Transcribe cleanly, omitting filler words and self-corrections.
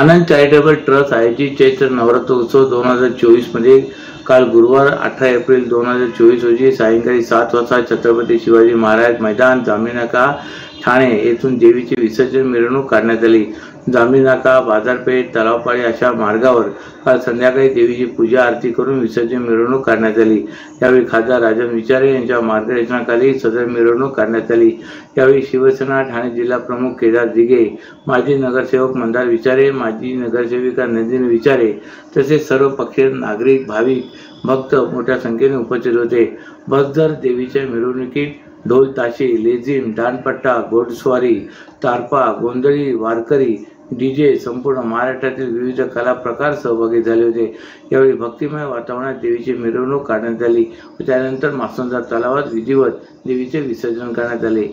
आनंद charitable trust आयोजित चैत्र नवरात्र उत्सव 2024 मध्ये काल गुरुवार 18 एप्रिल 2024 रोजी सायंकाळी 7 वाजता छत्रपती शिवाजी महाराज मैदान जांभळी नाका ठाणे येथून देवीचे विसर्जन मिरवणूक काढण्यात आली। जांभळी नाका, बाजारपेठ, तलावपाडी अशा मार्गावर काल संध्याकाळी देवीची पूजा आरती करून विसर्जन मिरवणूक काढण्यात आली। यावेळी खासदार राजन विचारे यांच्या मार्गदर्शनाखाली सदर मिरवणूक काढण्यात आली। यावेळी शिवसेना ठाणे जिल्हा प्रमुख केदार दिघे, माजी नगरसेवक मंदार विचारे, माजी नगरसेविका नंदिनी विचारे तसेच सर्व पक्षीय नागरिक, भाविक, भक्त मोठ्या संख्येने उपस्थित होते। बसदर देवीच्या मिरवणुकीत ढोल ताशे, लेझिम, दांडपट्टा, घोडस्वारी, तारपा, गोंधळी, वारकरी, डीजे संपूर्ण महाराष्ट्रातील विविध कला प्रकार सहभागी झाले होते। यावेळी भक्तिमय वातावरणात देवीची मिरवणूक काढण्यात आली व त्यानंतर मासोंदा तलावात विधिवत देवीचे विसर्जन करण्यात आले।